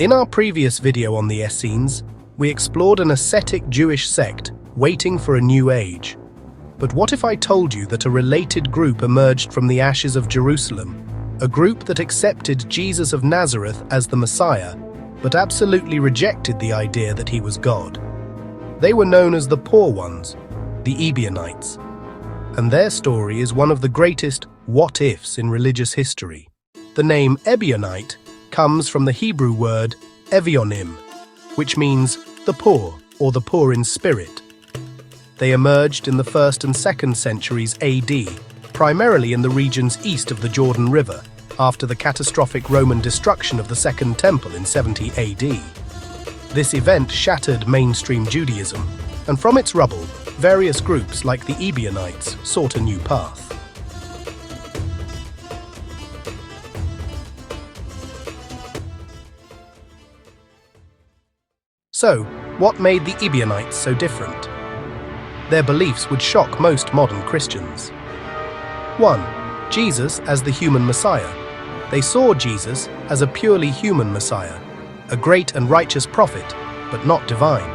In our previous video on the Essenes, we explored an ascetic Jewish sect waiting for a new age. But what if I told you that a related group emerged from the ashes of Jerusalem, a group that accepted Jesus of Nazareth as the Messiah, but absolutely rejected the idea that he was God? They were known as the Poor Ones, the Ebionites, and their story is one of the greatest what-ifs in religious history. The name Ebionite comes from the Hebrew word Evyonim, which means the poor or the poor in spirit. They emerged in the 1st and 2nd centuries AD, primarily in the regions east of the Jordan River, after the catastrophic Roman destruction of the Second Temple in 70 AD. This event shattered mainstream Judaism, and from its rubble, various groups like the Ebionites sought a new path. So, what made the Ebionites so different? Their beliefs would shock most modern Christians. 1. Jesus as the human Messiah. They saw Jesus as a purely human Messiah, a great and righteous prophet, but not divine.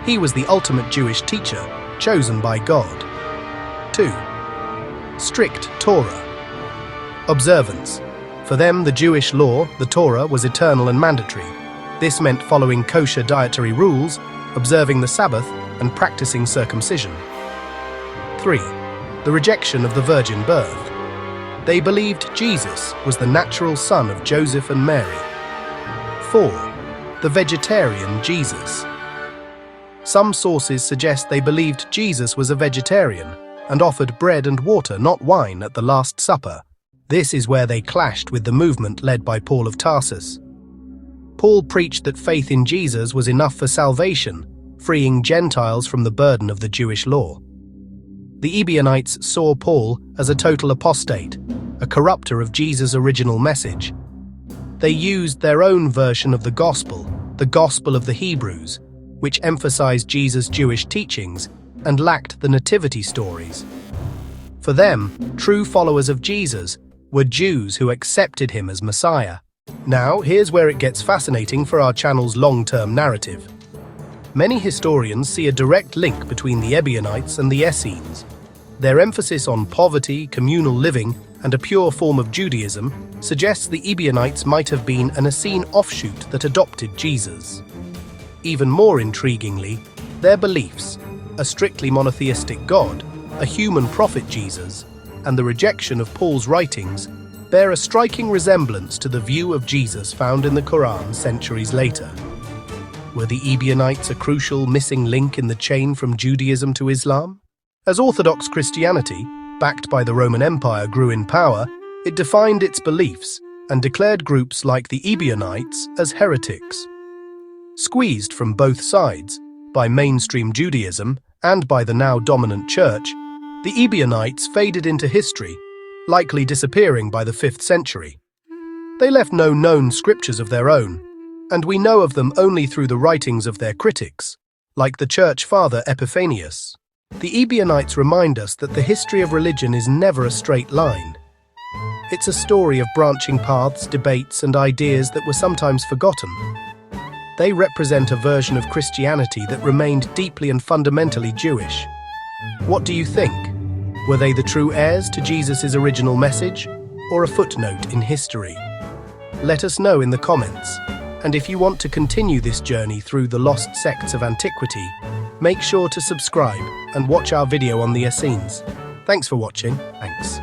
He was the ultimate Jewish teacher, chosen by God. 2. Strict Torah. Observance. For them, the Jewish law, the Torah, was eternal and mandatory. This meant following kosher dietary rules, observing the Sabbath, and practicing circumcision. 3. The rejection of the virgin birth. They believed Jesus was the natural son of Joseph and Mary. 4. The vegetarian Jesus. Some sources suggest they believed Jesus was a vegetarian and offered bread and water, not wine, at the Last Supper. This is where they clashed with the movement led by Paul of Tarsus. Paul preached that faith in Jesus was enough for salvation, freeing Gentiles from the burden of the Jewish law. The Ebionites saw Paul as a total apostate, a corrupter of Jesus' original message. They used their own version of the Gospel of the Hebrews, which emphasized Jesus' Jewish teachings and lacked the nativity stories. For them, true followers of Jesus were Jews who accepted him as Messiah. Now, here's where it gets fascinating for our channel's long-term narrative. Many historians see a direct link between the Ebionites and the Essenes. Their emphasis on poverty, communal living, and a pure form of Judaism suggests the Ebionites might have been an Essene offshoot that adopted Jesus. Even more intriguingly, their beliefs, a strictly monotheistic God, a human prophet Jesus, and the rejection of Paul's writings, bear a striking resemblance to the view of Jesus found in the Quran centuries later. Were the Ebionites a crucial missing link in the chain from Judaism to Islam? As Orthodox Christianity, backed by the Roman Empire, grew in power, it defined its beliefs and declared groups like the Ebionites as heretics. Squeezed from both sides, by mainstream Judaism and by the now dominant church, the Ebionites faded into history, likely disappearing by the 5th century. They left no known scriptures of their own, and we know of them only through the writings of their critics, like the church father Epiphanius. The Ebionites remind us that the history of religion is never a straight line. It's a story of branching paths, debates, and ideas that were sometimes forgotten. They represent a version of Christianity that remained deeply and fundamentally Jewish. What do you think? Were they the true heirs to Jesus' original message, or a footnote in history? Let us know in the comments, and if you want to continue this journey through the lost sects of antiquity, make sure to subscribe and watch our video on the Essenes. Thanks for watching. Thanks.